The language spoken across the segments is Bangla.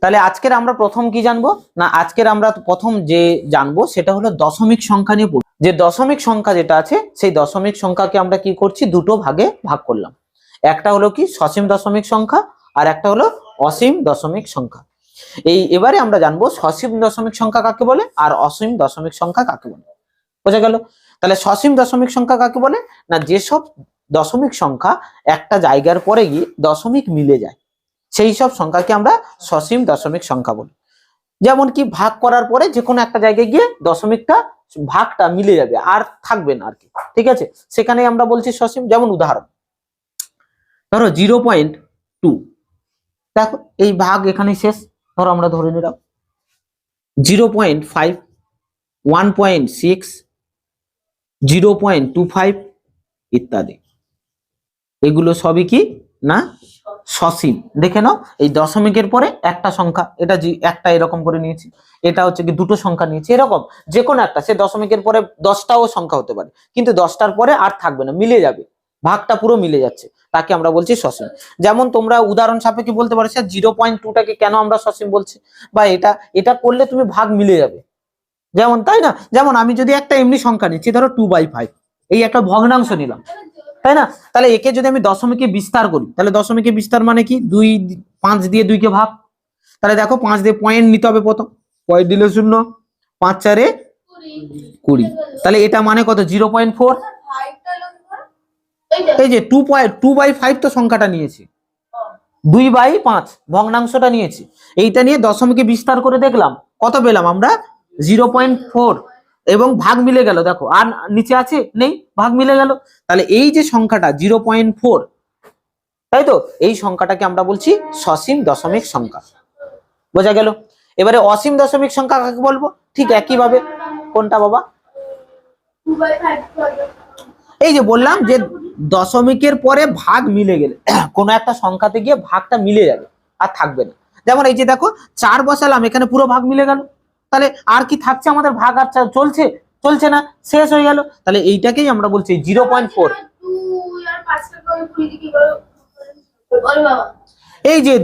তাহলে আজকের আমরা প্রথম কি জানবো না, আজকের আমরা প্রথম যে জানবো সেটা হলো দশমিক সংখ্যা নিয়ে পড়ব। যে দশমিক সংখ্যা যেটা আছে সেই দশমিক সংখ্যাকে আমরা কি করছি, দুটো ভাগে ভাগ করলাম। একটা হলো কি সসীম দশমিক সংখ্যা, আর একটা হলো অসীম দশমিক সংখ্যা। এবারে আমরা জানবো সসীম দশমিক সংখ্যা কাকে বলে আর অসীম দশমিক সংখ্যা কাকে বলে। বোঝা গেল? তাহলে সসীম দশমিক সংখ্যা কাকে বলে না, যেসব দশমিক সংখ্যা একটা জায়গার পরে গিয়ে দশমিক মিলে যায় সেই সব সংখ্যাকে আমরা সসীম দশমিক সংখ্যা বলি। যেমন কি ভাগ করার পরে যে কোনো একটা জায়গায় গিয়ে দশমিকটা ভাগটা মিলে যাবে আর থাকবে না আর কি, ঠিক আছে, সেখানে আমরা বলছি সসীম। যেমন উদাহরণ ধরো 0.2, দেখো এই ভাগ এখানে শেষ, ধরো আমরা ধরে নিলাম 0.5, 1.6, 0.25 ইত্যাদি। এগুলো সবই কি না সসীম। দেখে নাও এই দশমিকের পরে একটা সংখ্যা, এটা একটা এরকম করে নিয়েছি, এটা হচ্ছে কি দুটো সংখ্যা নিয়েছি, এরকম যে কোনো একটা, সে দশমিকের পরে 10টাও সংখ্যা হতে পারে, কিন্তু 10টার পরে আর থাকবে না, মিলে যাবে, ভাগটা পুরো মিলে যাচ্ছে, তাকে আমরা বলছি সসীম। যেমন তোমরা উদাহরণ সাপেক্ষে বলতে পারো স্যার 0.2টাকে কেন আমরা সসীম বলছি, বা এটা করলে তুমি ভাগ মিলে যাবে, যেমন তাই না। যেমন আমি যদি একটা এমনি সংখ্যা নিচ্ছি, ধরো 2/5, এই একটা ভগ্নাংশ নিলাম, তাই না, তাহলে একে যদি আমি দশমিকে বিস্তার করি, তাহলে দশমিকে বিস্তার মানে কি 5 দিয়ে 2কে ভাগ, তাহলে দেখো 5 দিয়ে পয়েন্ট নিতে হবে, প্রথম পয়েন্ট দিলে 0, 5 4 20, তাহলে এটা মানে কত 0.4। এই যে 2/5 তো সংখ্যাটা নিয়েছি, 2/5 ভগ্নাংশটা নিয়েছি, এইটা নিয়ে দশমিকে বিস্তার করে দেখলাম কত পেলাম আমরা 0.4, এবং ভাগ মিলে গেল, দেখো আর নিচে আছে নেই, ভাগ মিলে গেল, তাহলে এই যে সংখ্যাটা 0.4, তাই তো, এই সংখ্যাটাকে আমরা বলছি সসীম দশমিক সংখ্যা। বোঝা গেল? এবারে অসীম দশমিক সংখ্যা কাকে বলবো, ঠিক একই ভাবে। কোনটা বাবা? এই যে বললাম যে দশমিকের পরে ভাগ মিলে গেলে কোনো একটা সংখ্যাতে গিয়ে ভাগটা মিলে যাবে আর থাকবে না। যেমন এই যে দেখো 4 বসালাম, এখানে পুরো ভাগ মিলে গেল, তাহলে আর কি থাকছে আমাদের, ভাগ আর চলছে না, শেষ হয়ে গেল, তাহলে এইটাকেই আমরা বলছি 0.4। এই যে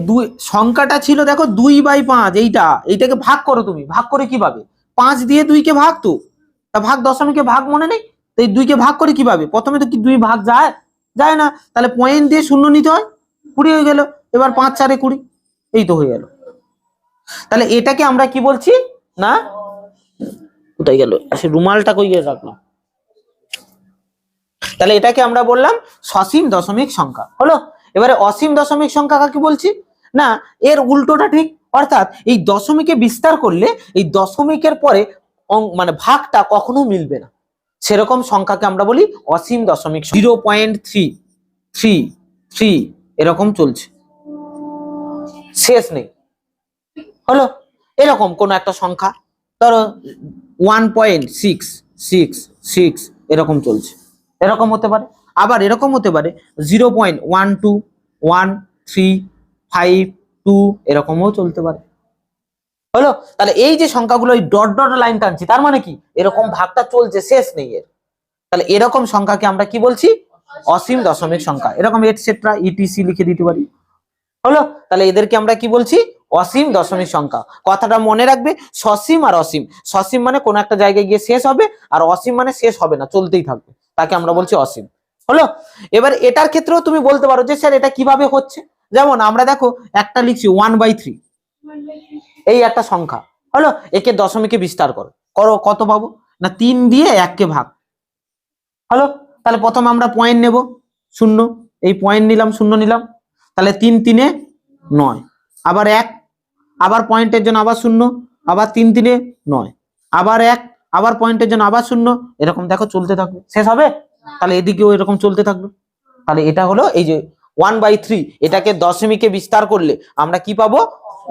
সংখ্যাটা ছিল দেখো 2/5, এইটাকে ভাগ করো, তুমি ভাগ করে কিভাবে, 5 দিয়ে 2কে ভাগ, তো তা ভাগ দশমিকে ভাগ মনে নেই, তো এই 2কে ভাগ করে কিভাবে, প্রথমে তো কি 2 ভাগ যায় না, তাহলে পয়েন্ট দিয়ে 0 নিতে হয়, 20 হয়ে গেল, এবার 5 4 20, এই তো হয়ে গেল। তাহলে এটাকে আমরা কি বলছি না, কোথায় গেল সে রুমালটা, কই রাখলাম, তাহলে এটাকে আমরা বললাম সসীম দশমিক সংখ্যা হলো। এবারে অসীম দশমিক সংখ্যা কাকে বলছি না, এর উল্টোটা ঠিক, অর্থাৎ এই দশমিকে বিস্তার করলে এই দশমিকের পরে মানে ভাগটা কখনো মিলবে না, সেরকম সংখ্যাকে আমরা বলি অসীম দশমিক। 0.333 এরকম চলছে, শেষ নেই, হলো এরকম কোন একটা সংখ্যা, ধরো 1.666 এরকম চলছে, এরকম হতে পারে, আবার এরকম হতে পারে 0.12135 এরকমও চলতে পারে, হলো। তাহলে এই যে সংখ্যাগুলো এই ডট ডট লাইন টানছি, তার মানে কি এরকম ভাগটা চলছে, শেষ নেই এর, তাহলে এরকম সংখ্যাকে আমরা কি বলছি অসীম দশমিক সংখ্যা, এরকম এটসেট্রা ইটিসি লিখে দিতে পারি, হলো। তাহলে এদেরকে আমরা কি বলছি অসীম দশমিক সংখ্যা। কথাটা মনে রাখবে, সসীম আর অসীম, সসীম মানে কোন একটা জায়গায় গিয়ে শেষ হবে, আর অসীম মানে শেষ হবে না, চলতেই থাকবে, তাকে আমরা বলছি অসীম, হলো। এবার এটার ক্ষেত্রেও তুমি বলতে পারো যে স্যার এটা কিভাবে হচ্ছে, যেমন আমরা দেখো একটা লিখছি 1/3, এই একটা সংখ্যা, হলো, একে দশমিকে বিস্তার করো, কত পাবো না 3 দিয়ে 1কে ভাগ, হলো। তাহলে প্রথমে আমরা পয়েন্ট নেব 0, এই পয়েন্ট নিলাম 0 নিলাম, তাহলে 3 3 9, আবার 1, আবার পয়েন্টের জন্য আবার 0, আবার 3 3 9, আবার 1, আবার পয়েন্টের জন্য আবার 0, এরকম দেখো চলতে থাকবে, শেষ হবে, তাহলে এদিকেও এরকম চলতে থাকবে। তাহলে এটা হলো এই যে 1/3, এটাকে দশমিকে বিস্তার করলে আমরা কি পাবো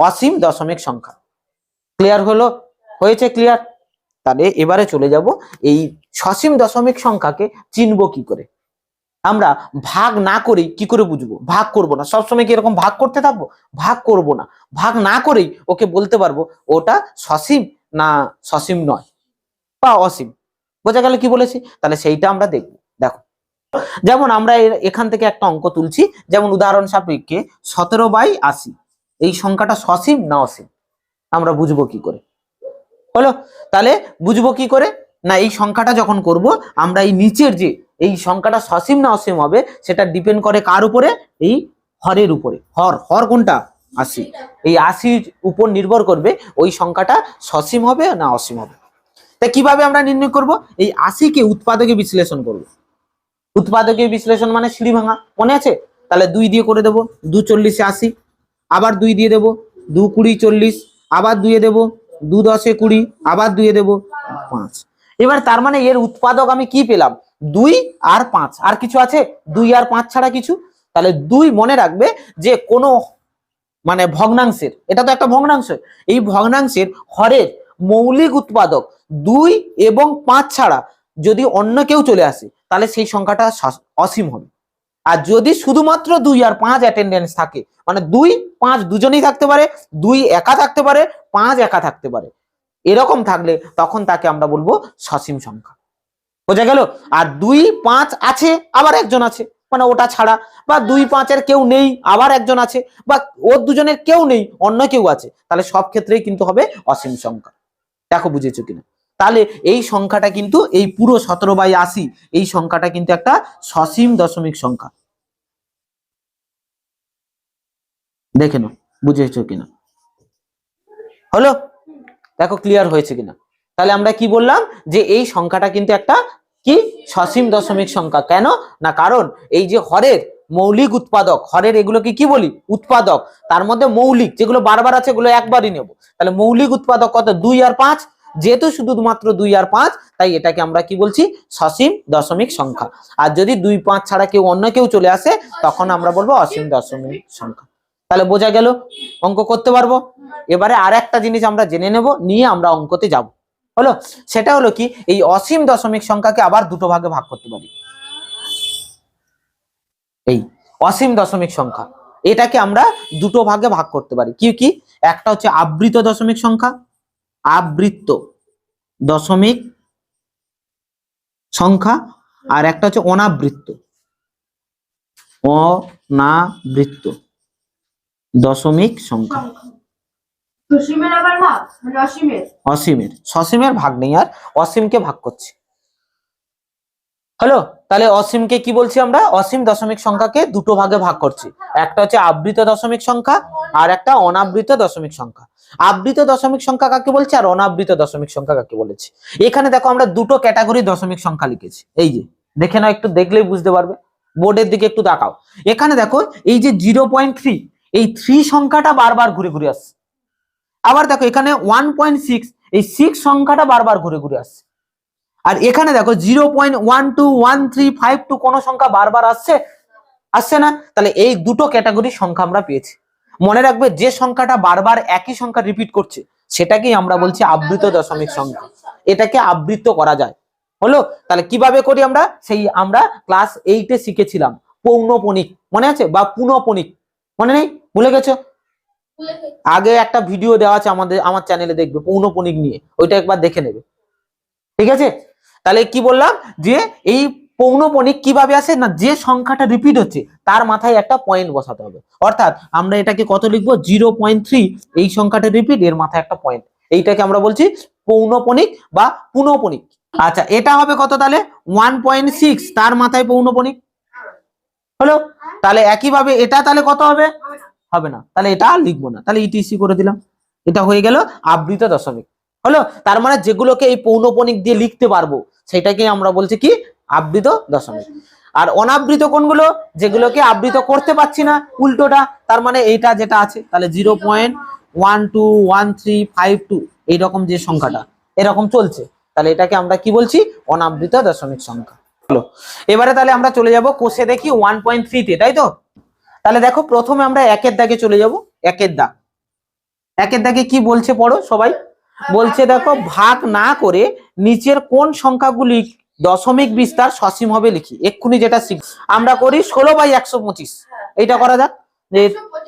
অসীম দশমিক সংখ্যা। ক্লিয়ার হলো? হয়েছে ক্লিয়ার? তাহলে এবারে চলে যাব এই সসীম দশমিক সংখ্যাকে চিনবো কি করে। আমরা ভাগ না করেই কি করে বুঝবো, ভাগ করব না, সবসময় কি এরকম ভাগ করতে থাকবো, ভাগ করব না, ভাগ না করেই ওকে বলতে পারবো ওটা সসীম না সসীম নয় বা অসীম। বোঝা গেল কি বলেছি? তাহলে সেইটা আমরা দেখবো। দেখো যেমন আমরা এখান থেকে একটা অঙ্ক তুলছি, যেমন উদাহরণ সাপেক্ষে 17/80, এই সংখ্যাটা সসীম না অসীম আমরা বুঝবো কি করে? হলো, তাহলে বুঝবো কি করে না, এই সংখ্যাটা যখন করব আমরা এই নিচের যে এই সংখ্যাটা সসীম না অসীম হবে সেটা ডিপেন্ড করে কার উপরে? এই হরের উপরে। হর কোনটা? 80। এই 80 উপর নির্ভর করবে ওই সংখ্যাটা সসীম হবে না অসীম হবে। তা কিভাবে আমরা নির্ণয় করব? এই 80 কে উৎপাদকে বিশ্লেষণ করব। উৎপাদকে বিশ্লেষণ মানে সিঁড়ি ভাঙা, মনে আছে? তাহলে 2 দিয়ে করে দেবো, 2 40 80, আবার 2 দিয়ে দেবো, 2 20 40, আবার 2 এ দেবো, 2 10 20, আবার 2 এ দেবো 5। এবার তার মানে এর উৎপাদক আমি কি পেলাম? 2 আর 5। আর কিছু আছে? 2 আর 5 ছাড়া কিছু? তাহলে 2 মনে রাখবে যে কোনো মানে ভগ্নাংশের, এটা তো একটা ভগ্নাংশ, এই ভগ্নাংশের হরের মৌলিক উৎপাদক 2 এবং 5 ছাড়া যদি অন্য কেউ চলে আসে তাহলে সেই সংখ্যাটা অসীম হবে। আর যদি শুধুমাত্র 2 আর 5 অ্যাটেন্ডেন্স থাকে, মানে 2 5 দুজনেই থাকতে পারে, 2 একা থাকতে পারে, 5 একা থাকতে পারে, এরকম থাকলে তখন তাকে আমরা বলবো সসীম সংখ্যা। বোঝা গেল? আর 2 5 আছে আবার একজন আছে, মানে ওটা ছাড়া, বা 2 5 এর কেউ নেই আবার একজন আছে, বা ওর দুজনের কেউ নেই অন্য কেউ আছে, তাহলে সব ক্ষেত্রেই কিন্তু হবে অসীম সংখ্যা। দেখো বুঝেছো কিনা? তাহলে এই সংখ্যাটা কিন্তু এই পুরো 17/80 এই সংখ্যাটা কিন্তু একটা সসীম দশমিক সংখ্যা। দেখে নাও বুঝেছো কিনা। হলো? দেখো ক্লিয়ার হয়েছে কিনা। তাহলে আমরা কি বললাম যে এই সংখ্যাটা কিন্তু একটা কি সসীম দশমিক সংখ্যা। কেন না, কারণ এই যে হরের মৌলিক উৎপাদক, হরের এগুলোকে কি বলি? উৎপাদক। তার মধ্যে মৌলিক যেগুলো বারবার আছে এগুলো একবারই নেব। তাহলে মৌলিক উৎপাদক কত? 2 আর 5। যেহেতু শুধুমাত্র 2 আর 5, তাই এটাকে আমরা কি বলছি? সসীম দশমিক সংখ্যা। আর যদি 2 5 ছাড়া কেউ অন্য কেউ চলে আসে তখন আমরা বলবো অসীম দশমিক সংখ্যা। তাহলে বোঝা গেল? অঙ্ক করতে পারবো। এবারে আর একটা জিনিস আমরা জেনে নেব, নিয়ে আমরা অঙ্কতে যাব। হলো? সেটা হলো কি, এই অসীম দশমিক সংখ্যাকে আবার দুটো ভাগে ভাগ করতে পারি। এই অসীম দশমিক সংখ্যা এটাকে আমরা দুটো ভাগে ভাগ করতে পারি। কি কি? একটা হচ্ছে আবৃত দশমিক সংখ্যা, আবৃত দশমিক সংখ্যা, আর একটা হচ্ছে অনাবৃত্ত, অনাবৃত্ত দশমিক সংখ্যা। অসীমের, সসীমের ভাগ নেই, আর অসীমকে ভাগ করছি। হলো? তাহলে অসীমকে কি বলছি আমরা? অসীম দশমিক সংখ্যাকে দুটো ভাগে ভাগ করছি। একটা হচ্ছে আবৃত দশমিক সংখ্যা আর একটা অনাবৃত দশমিক সংখ্যা। আবৃত দশমিক সংখ্যা কাকে বলছি আর অনাবৃত দশমিক সংখ্যা কাকে বলেছি? এখানে দেখো আমরা দুটো ক্যাটাগরি দশমিক সংখ্যা লিখেছি। এই যে দেখে নাও, একটু দেখলেই বুঝতে পারবে, বোর্ডের দিকে একটু তাকাও। এখানে দেখো এই যে 0.3, এই 3 সংখ্যাটা বারবার ঘুরে ঘুরে আসছে। আবার দেখো এখানে 1.6, এই 6 সংখ্যাটা বারবার ঘুরে ঘুরে আসছে। আর এখানে দেখো 0.121352 কোন সংখ্যা বারবার আসছে না। তাহলে এই দুটো ক্যাটাগরি সংখ্যা আমরা পেয়েছি। মনে রাখবে, যে সংখ্যাটা বারবার একই সংখ্যা রিপিট করছে সেটাকেই আমরা বলছি আবৃত দশমিক সংখ্যা। এটাকে আবৃত করা যায়। হলো? তাহলে কিভাবে করি আমরা? সেই আমরা ক্লাস 8 এ শিখেছিলাম পৌনঃপুনিক, মনে আছে? বা পুনঃপুনিক, মনে নেই? ভুলে গেছো? আগে একটা ভিডিও দেওয়া আছে আমার চ্যানেলে, দেখবে পৌনঃপুনিক নিয়ে, ওইটা একবার দেখে নেবে। ঠিক আছে? তাহলে কি বললাম যে এই পৌনঃপুনিক কিভাবে আসে না, যে সংখ্যাটা রিপিট হচ্ছে তার মাথায় একটা পয়েন্ট বসাতে হবে। অর্থাৎ আমরা এটাকে কত লিখবো? 0.3, এই সংখ্যাটা রিপিট, এর মাথায় একটা পয়েন্ট, এইটাকে আমরা বলছি পৌনঃপুনিক বা পুনঃপুনিক। আচ্ছা, এটা হবে কত তাহলে? 1.6, তার মাথায় পৌনঃপুনিক। হলো? তাহলে একইভাবে এটা তাহলে কত হবে? হবে না, তাহলে এটা আর লিখবো না, তাহলে ইটিসি করে দিলাম। এটা হয়ে গেল আবৃত দশমিক। হলো? তার মানে যেগুলোকে এই পৌনঃপুনিক দিয়ে লিখতে পারবো সেটাকে আমরা বলছি কি? আবৃত দশমিক। আর অনাবৃত কোনগুলো? যেগুলোকে আবৃত করতে পারছি না, উল্টোটা। তার মানে এইটা যেটা আছে, তাহলে 0.121352 এইরকম যে সংখ্যাটা এরকম চলছে, তাহলে এটাকে আমরা কি বলছি? অনাবৃত দশমিক সংখ্যা। হলো? এবারে তাহলে আমরা চলে যাব কোষে, দেখি 1.3 তে, তাই তো? তাহলে দেখো প্রথমে আমরা একের দাগে চলে যাব। একের দাগ, একের দাগে কি বলছে পড়ো সবাই। বলছে দেখো, ভাগ না করে নিচের কোন সংখ্যাগুলি দশমিক বিস্তার সসীম হবে লিখি। এক্ষুনি যেটা শিখ আমরা করি 16/125, এইটা করা যাক। যে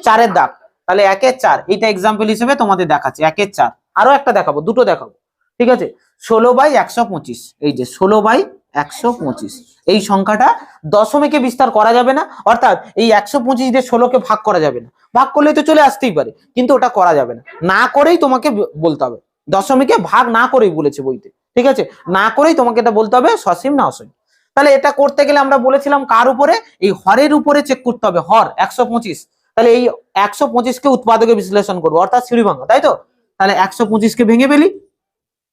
4-এর দাগ, তাহলে 1-এর 4, এইটা এক্সাম্পল হিসেবে তোমাদের দেখাচ্ছি। 1-এর 4, আরো একটা দেখাবো, দুটো দেখাবো, ঠিক আছে? 16/125, এই যে 16/125, 125। এই সংখ্যাটা দশমিকে বিস্তার করা যাবে না, অর্থাৎ এই 125 দিয়ে 16কে ভাগ করা যাবে না। ভাগ করলে তো চলে আসতেই পারে, কিন্তু ওটা করা যাবে না, না করেই তোমাকে বলতে হবে। দশমিকে ভাগ না করেই বলেছে বইতে, ঠিক আছে, না করেই তোমাকে এটা বলতে হবে সসীম না অসীম। তাহলে এটা করতে গেলে আমরা বলেছিলাম কার উপরে, এই হরের উপরে চেক করতে হবে, হর 125। তাহলে এই 125কে উৎপাদকে বিশ্লেষণ করবো, অর্থাৎ সিঁড়ি ভাঙা, তাই তো। তাহলে 125কে ভেঙে ফেলি,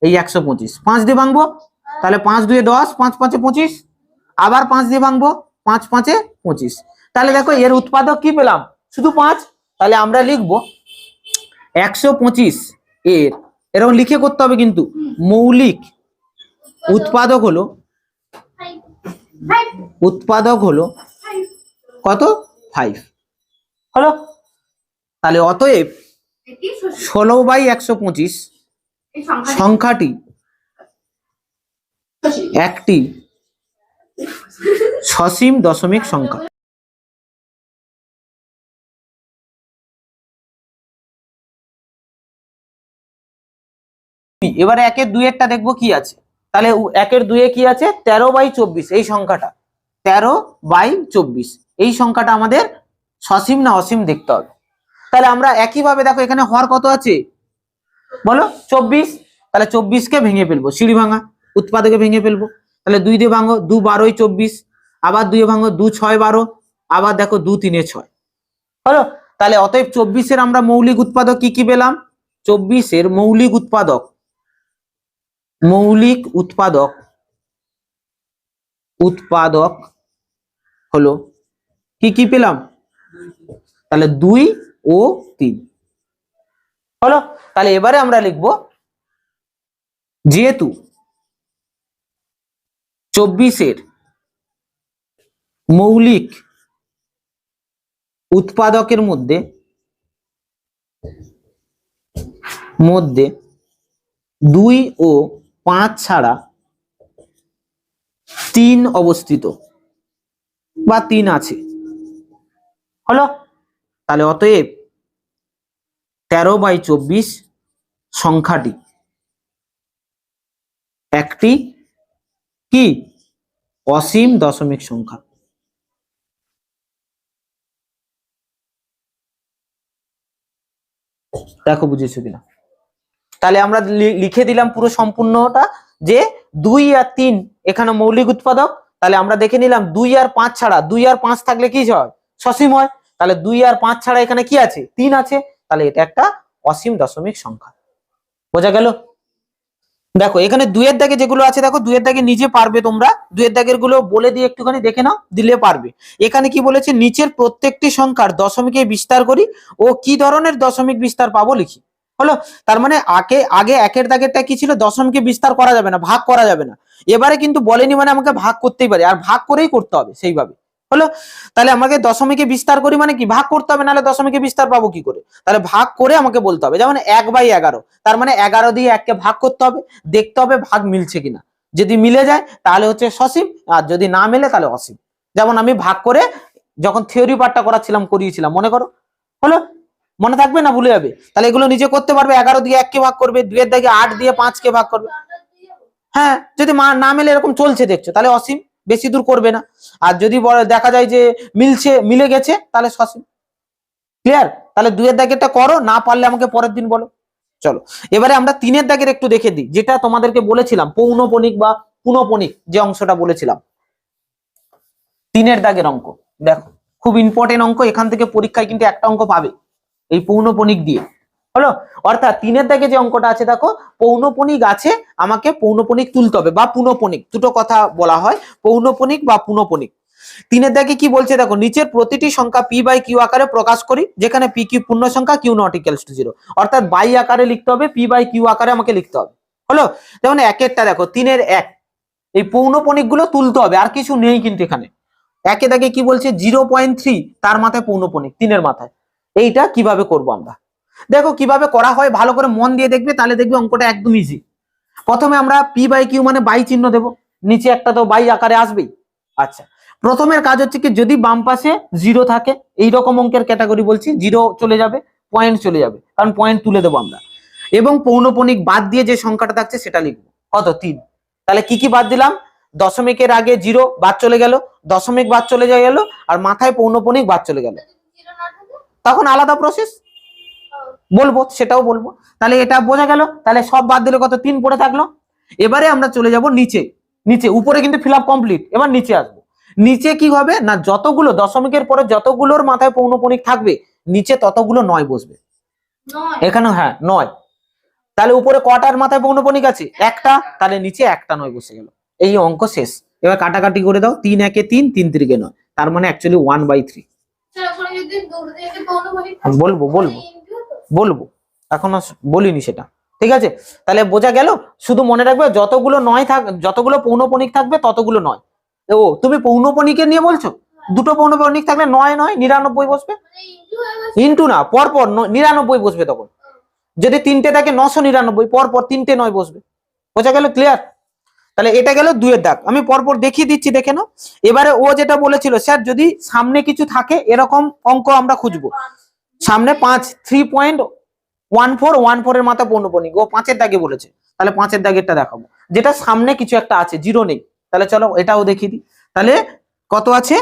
এই 125 5 দিয়ে ভাঙবো, তাহলে 5 2 10, 5 5 25, আবার 5 দিয়ে ভাঙবো, 5 5 25। তাহলে দেখো এর উৎপাদক কি পেলাম, শুধু 5। তাহলে আমরা লিখবো 125 এর, এরকম লিখে করতে হবে কিন্তু, মৌলিক উৎপাদক হলো, কত, 5 হলো। তাহলে অতএব 16/125 সংখ্যাটি একটি সসীম দশমিক সংখ্যা। এবারে 1-এর 2-এরটা দেখবো কি আছে। তাহলে 1-এর 2-এ কি আছে, 13/24। এই সংখ্যাটা 13/24, এই সংখ্যাটা আমাদের সসীম না অসীম দেখতে হবে। তাহলে আমরা একইভাবে দেখো এখানে হর কত আছে বলো, 24। তাহলে 24কে ভেঙে ফেলবো, সিঁড়ি ভাঙা, উৎপাদকে ভেঙে ফেলবো। তাহলে 2 দিয়ে ভাঙো, 2 12 24, আবার 2 ভাঙো, 2 6 12, আবার দেখো 2 3 6 হলো। তাহলে অতএব 24-এর আমরা মৌলিক উৎপাদক কি কি পেলাম, 24-এর মৌলিক উৎপাদক হলো কি কি পেলাম, তাহলে 2 ও 3 হলো। তাহলে এবারে আমরা লিখব, যেহেতু 24-এর মৌলিক উৎপাদকের মধ্যে 2 ও 5 ছাড়া 3 অবস্থিত বা 3 আছে হলো। তাহলে অতএব 13/24 সংখ্যাটি একটি কি অসীম দশমিক সংখ্যা। দেখো বুঝেছো কিনা। তাহলে আমরা লিখে দিলাম পুরো সম্পূর্ণটা, যে 2 আর 3 এখানে মৌলিক উৎপাদক। তাহলে আমরা দেখে নিলাম 2 আর 5 ছাড়া, 2 আর 5 থাকলে কি হয়, সসীম হয়। তাহলে 2 আর 5 ছাড়া এখানে কি আছে, 3 আছে। তাহলে এটা একটা অসীম দশমিক সংখ্যা। বোঝা গেল। দেখো এখানে 2-এর দাগে যেগুলো আছে, দেখো 2-এর দাগে নিজে পারবে তোমরা, 2-এর দাগের গুলো বলে দিয়ে একটুখানি দেখে নাও, দিলে পারবে। এখানে কি বলেছে, নিচের প্রত্যেকটি সংখ্যার দশমিকে বিস্তার করি ও কি ধরনের দশমিক বিস্তার পাবো লিখি হলো। তার মানে আগে 1-এর দাগেরটা কি ছিল, দশমিকে বিস্তার করা যাবে না, ভাগ করা যাবে না। এবারে কিন্তু বলেনি মানে আমাকে ভাগ করতেই পারে, আর ভাগ করেই করতে হবে সেইভাবে হলো। তাহলে আমাকে দশমিকে বিস্তার করি মানে কি, ভাগ করতে হবে, নাহলে দশমিকে বিস্তার পাবো কি করে। তাহলে ভাগ করে আমাকে বলতে হবে, যেমন 1/11, তার মানে 11 দিয়ে 1কে ভাগ করতে হবে, দেখতে হবে ভাগ মিলছে কিনা। যদি মিলে যায় তাহলে হচ্ছে সসীম, আর যদি না মিলে তাহলে অসীম। যেমন আমি ভাগ করে যখন থিওরি পার্টটা করিয়েছিলাম, মনে করো হলো, মনে থাকবে না ভুলে যাবে। তাহলে এগুলো নিজে করতে পারবে, 11 দিয়ে 1কে ভাগ করবে, 2-এর দাগে 8 দিয়ে 5কে ভাগ করবে। হ্যাঁ, যদি না মেলে এরকম চলছে দেখছো, তাহলে অসীম, বেশি দূর করবে না। আর যদি দেখা যায় যে মিলে গেছে, তাহলে সসীম। ক্লিয়ার। তাহলে 2-এর দাগেরটা করো, না পারলে আমাকে পরের দিন বলো। চলো এবারে আমরা 3-এর দাগের একটু দেখে দিই, যেটা তোমাদেরকে বলেছিলাম পৌনপণিক বা পুনঃপণিক, যে অংশটা বলেছিলাম 3-এর দাগের অঙ্ক। দেখো খুব ইম্পর্টেন্ট অঙ্ক, এখান থেকে পরীক্ষায় কিন্তু একটা অঙ্ক পাবে এই পৌনপণিক দিয়ে হলো। অর্থাৎ 3-এর দাগে যে অঙ্কটা আছে, দেখো পৌনপণিক আছে, আমাকে পৌনপণিক তুলতে হবে, বা পুনঃপণিক, দুটো কথা বলা হয়, পৌনপণিক বা পুনঃপণিক। 3-এর দাগে কি বলছে দেখো, নিচের প্রতিটি সংখ্যা p/q আকারে প্রকাশ করি, যেখানে p কি পূর্ণ সংখ্যা, q নট ইকুয়ালস টু 0। অর্থাৎ বাই আকারে লিখতে হবে, p/q আকারে আমাকে লিখতে হবে হলো। যেমন 1-এরটা দেখো, 3-এর 1, এই পৌনপণিক গুলো তুলতে হবে, আর কিছু নেই কিন্তু এখানে। 1-এর দাগে কি বলছে, 0.3, তার মাথায় পৌনপণিক, 3-এর মাথায়। এইটা কিভাবে করব আমরা, দেখো কিভাবে করা হয়, ভালো করে মন দিয়ে দেখবে, তাহলে দেখবে অঙ্কটা একদম ইজি। প্রথমে আমরা p/q মানে বাই চিহ্ন দেব, নিচে একটা তো বাই আকারে আসবেই। আচ্ছা, প্রথমের কাজ হচ্ছে কি, যদি বাম পাশে 0 থাকে, এইরকম অঙ্কের ক্যাটাগরি বলছি, 0 চলে যাবে, পয়েন্ট চলে যাবে, কারণ পয়েন্ট তুলে দেবো আমরা। এবং পৌনপণিক বাদ দিয়ে যে সংখ্যাটা থাকছে সেটা লিখবো, কত, 3। তাহলে কি কি বাদ দিলাম, দশমিকের আগে 0 বাদ চলে গেল, দশমিক বাদ চলে গেল, আর মাথায় পৌনঃপুনিক বাদ চলে গেল, তখন আলাদা প্রসেস বলবো, সেটাও বলবো। তাহলে এটা বোঝা গেল। তাহলে সব বাদ দিলে কত, 3 পড়ে থাকলো। এবারে আমরা চলে যাব নিচে। নিচে, উপরে কিন্তু ফিল আপ কমপ্লিট, এবার নিচে আসবো। নিচে কি হবে না, যতগুলো দশমিকের পরে যতগুলোর মাথায় পৌনঃপুনিক থাকবে নিচে ততগুলো 9 বসবে। এখানে হ্যাঁ 9। তাহলে উপরে কটার মাথায় পৌনঃপুনিক আছে, একটা, তাহলে নিচে একটা 9 বসে গেল। এই অঙ্ক শেষ। এবার কাটাকাটি করে দাও, 3 একে 3, 3 3 9, তার মানে অ্যাকচুয়ালি 1/3। বলবো বলবো বলবো, এখনো বলিনি সেটা, ঠিক আছে। তাহলে বোঝা গেল। শুধু মনে রাখবে যতগুলো 9 যতগুলো পৌনঃপুনিক থাকবে ততগুলো 9। ও তুমি পৌনঃপুনিকে নিয়ে বলছো, দুটো পৌনঃপুনিক থাকলে 9 9 99 বসবে, ইন্টু না, পরপর 99 বসবে। তখন যদি 3টে থাকে 999, পরপর 3টে 9 বসবে। বোঝা গেল, ক্লিয়ার? তাহলে এটা গেল 2 এর দাগ। আমি পরপর দেখিয়ে দিচ্ছি, দেখে নাও। এবারে ও যেটা বলেছিল, স্যার যদি সামনে কিছু থাকে এরকম অঙ্ক আমরা খুঁজবো। সামনে 5, 3.1414 এর মাথা পৌনঃপুনিক, ও 5 এর দাগে বলেছে। তাহলে 5 এর দাগেরটা দেখাবো, যেটা সামনে কিছু একটা আছে, 0 নেই। তাহলে চলো এটাও দেখিয়ে দিই। তাহলে কত আছে,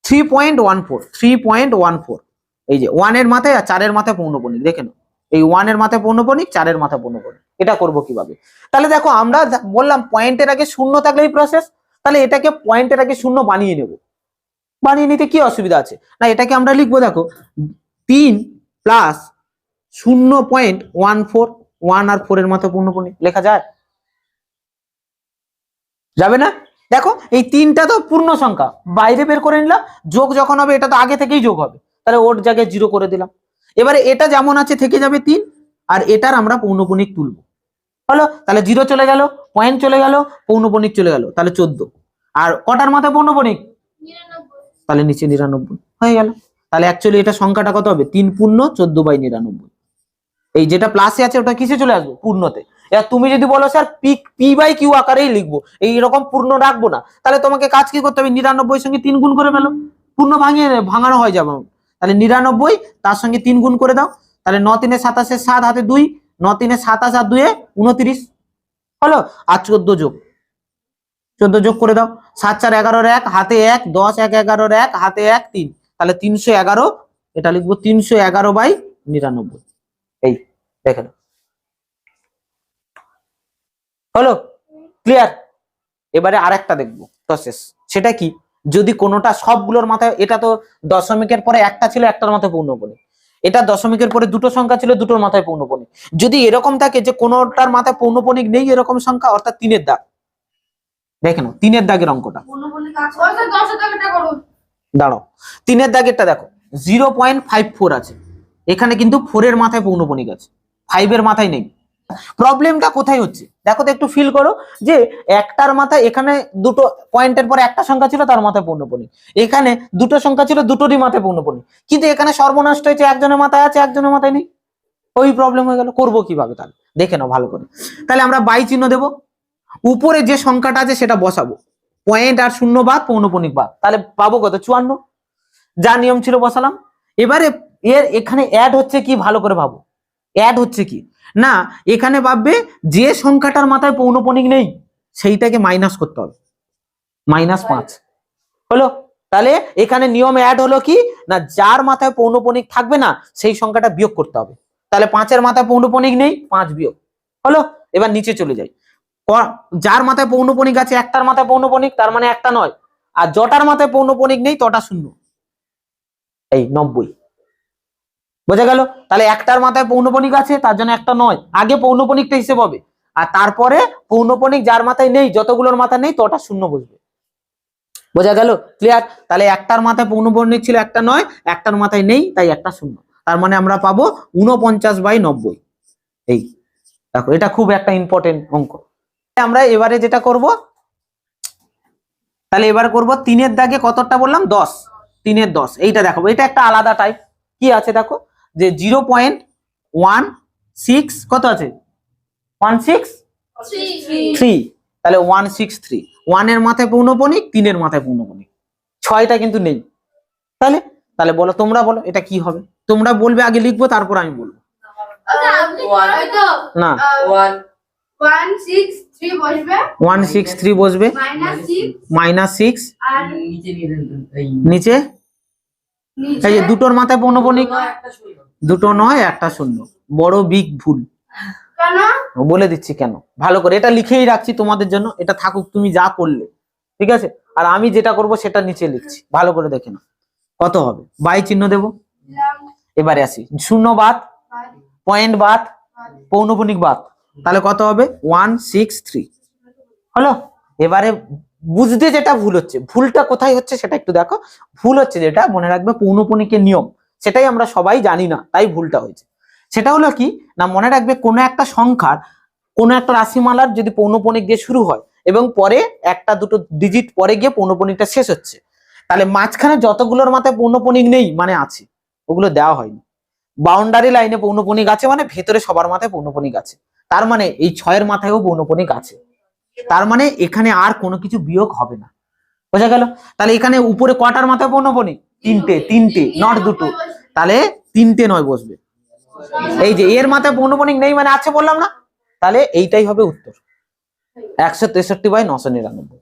3.14। এই যে 1 এর মাথায় আর 4 এর মাথায় পৌনঃপুনিক, দেখে নাও। এই 1 এর মাথায় পৌনঃপুনিক, 4 এর মাথায় পৌনঃপুনিক। এটা করব কিভাবে? তাহলে দেখো, আমরা বললাম পয়েন্টের আগে 0 থাকলেই প্রসেস। তাহলে এটাকে পয়েন্টের আগে 0 বানিয়ে নেব। বানিয়ে নিতে কি অসুবিধা আছে? না, এটাকে আমরা লিখবো, দেখো 3 প্লাস 0.14, 1 আর 4 এর মাথায় পৌনঃপুনিক লেখা যায়? যাবে না? দেখো এই 3টা তো পূর্ণ সংখ্যা, বাইরে বের করে নিলাম। যোগ যখন হবে এটা তো আগে থেকেই যোগ হবে, তাহলে ওর জায়গায় 0 করে দিলাম। এবারে এটা যেমন আছে থেকে যাবে 3, আর এটার আমরা পৌনঃপুনিক তুলবো। হলো, তাহলে 0 চলে গেল, পয়েন্ট চলে গেল, পৌনঃপুনিক চলে গেল, তাহলে 14। আর কটার মাথায় পৌনঃপুনিক? 99। তাহলে নিচে 99 হয়ে গেল। তাহলে অ্যাকচুয়ালি এটা সংখ্যাটা কত হবে, 3 পূর্ণ 14/99। এই যেটা প্লাসে আছে ওটা কিসে চলে আসবে, পূর্ণতে। এবার তুমি যদি বলো স্যার p/q আকারেই লিখবো, এইরকম পূর্ণ রাখবো না, তাহলে তোমাকে কাজ কি করতে হবে, 99 সঙ্গে 3 গুণ করে ফেলো। পূর্ণ ভাঙানো হয়ে যাবে। তাহলে 99 তার সঙ্গে 3 গুণ করে দাও। তাহলে 9 3 27, 7 হাতে 2, 9 3 27 আর 2 29 হলো। আর 14 যোগ করে দাও। 7 4 11 1 হাতে 1, 10 1 11 1 হাতে 1 3, তাহলে 311। এটা লিখবো 311/99। এই দেখেন, হলো, ক্লিয়ার? এবারে আরেকটা দেখবো প্রসেস। সেটা কি, যদি কোনোটা সবগুলোর মাথায়, এটা তো দশমিকের পরে একটা ছিল, একটার মাথায় পৌনঃপুনিক। এটা দশমিকের পরে দুটো সংখ্যা ছিল, দুটোর মাথায় পৌনঃপুনিক। যদি এরকম থাকে যে কোনোটার মাথায় পৌনঃপুনিক নেই, এরকম সংখ্যা, অর্থাৎ 3 এর দাগ। দেখেন 3 এর দাগের অঙ্কটা, দাঁড়াও। 3 এর দাগেরটা দেখো, 0.54 আছে। এখানে কিন্তু 4 এর মাথায় পৌনঃপুনিক আছে, 5 এর মাথায় নেই। প্রবলেমটা কোথায় হচ্ছে দেখো তো, একটু ফিল করো। যে একটার মাথায়, এখানে দুটো পয়েন্টের পরে একটা সংখ্যা ছিল, তার মাথায় পৌনঃপুনিক। এখানে দুটো সংখ্যা ছিল, দুটোরই মাথায় পৌনঃপুনিক। কিন্তু এখানে সর্বনষ্ট হয়েছে, একজনের মাথায় আছে, একজনের মাথায় নেই। ওই প্রবলেম হয়ে গেল। করবো কিভাবে? তাহলে দেখে নাও ভালো করে। তাহলে আমরা বাই চিহ্ন দেবো, উপরে যে সংখ্যাটা আছে সেটা বসাবো, পয়েন্ট আর 0 বাদ, পৌনঃপুনিক বাদ। তাহলে পাবো কত, 54। যা নিয়ম ছিল বসালাম। এবারে এখানে অ্যাড হচ্ছে কি, ভালো করে ভাবো। অ্যাড হচ্ছে কি না, এখানে ভাববে যে সংখ্যাটার মাথায় পৌনঃপুনিক নেই সেইটাকে মাইনাস করতে হবে, -5 হলো। তাহলে এখানে নিয়ম অ্যাড হলো কি না, যার মাথায় পৌনঃপুনিক থাকবে না সেই সংখ্যাটা বিয়োগ করতে হবে। তাহলে 5 এর মাথায় পৌনঃপুনিক নেই, 5 বিয়োগ হলো। এবার নিচে চলে যাই। যার মাথায় পৌনঃপুনিক আছে, একটার মাথায় পৌনঃপুনিক, তার মানে একটা 9, আর যটার মাথায় পৌনঃপুনিক নেই তটা 0, এই 90। বোঝা গেল? তাহলে একটার মাথায় পৌনঃপুনিক আছে, তার জন্য একটা 9, আগে পৌনঃপুনিকটা হিসেব হবে, আর তারপরে পৌনঃপুনিক যার মাথায় নেই, যতগুলোর মাথায় নেই তটা 0 বসবে। বোঝা গেল? ক্লিয়ার? তাহলে একটার মাথায় পৌনঃপুনিক ছিল, একটা 9, একটার মাথায় নেই, তাই একটা 0। তার মানে আমরা পাবো 49/90। এই দেখো, এটা খুব একটা ইম্পর্টেন্ট অঙ্ক। আমরা এবারে যেটা করব, তাহলে এবার করব 3 এর দাগে কতটা বললাম, 10। 3 এর 10 এইটা দেখাবো। এটা একটা আলাদা টাইপ। কি আছে দেখো, যে 0.16 কত আছে, 163। তাহলে 163, 1 এর মাথায় পৌনঃপুনিক, 3 এর মাথায় পৌনঃপুনিক, 6টা কিন্তু নেই। তাহলে তাহলে বলো, তোমরা বলো এটা কি হবে। তোমরা বলবে, আগে লিখবো তারপর আমি বলবো। না 163 বসবে 163 বসবে, -6 -6 আর নিচে এই যে দুটোর মাথায় পৌনঃপুনিক, দুটো নয় একটা শূন্য, বড় বিগ ভুল। কেন? বলে দিচ্ছি কেন, ভালো করে এটা লিখেই রাখছি তোমাদের জন্য, এটা থাকুক তুমি যা করলে, ঠিক আছে। আর আমি যেটা করব সেটা নিচে লিখছি, ভালো করে দেখে নাও। কত হবে, বাই চিহ্ন দেব। এবারে আসি, শূন্য বাদ, পয়েন্ট বাদ, পৌনঃপুনিক বাদ, তাহলে কত হবে 163 হলো। এবারে বুঝতে যেটা ভুল হচ্ছে, ভুলটা কোথায় হচ্ছে সেটা একটু দেখো। ভুল হচ্ছে যেটা, মনে রাখবে পৌনঃপুনিকের নিয়ম সেটাই আমরা সবাই জানি না, তাই ভুলটা হয়েছে। সেটা হলো কি না, মনে রাখবে কোনো একটা সংখ্যার, কোনো একটা রাশিমালার যদি পৌনঃপুনিক দিয়ে শুরু হয় এবং পরে একটা দুটো ডিজিট পরে গিয়ে পৌনঃপুনিকটা শেষ হচ্ছে, তাহলে মাঝখানে যতগুলোর মাথায় পৌনঃপুনিক নেই মানে আছে, ওগুলো দেওয়া হয়নি। বাউন্ডারি লাইনে পৌনঃপুনিক আছে মানে ভেতরে সবার মাথায় পৌনঃপুনিক আছে, তার মানে এই 6 এর মাথায়ও পৌনঃপুনিক আছে, তার মানে এখানে আর কোনো কিছু বিয়োগ হবে না, বোঝা গেল। তাহলে এখানে উপরে কটার মাথায় পৌনঃপুনিক, তিনটে, নট দুটো, তাহলে 3টে 9 বসবে। এই যে এর মাথায় পৌনঃপুনিক নেই মানে আছে বললাম না, তাহলে এইটাই হবে উত্তর 163/999।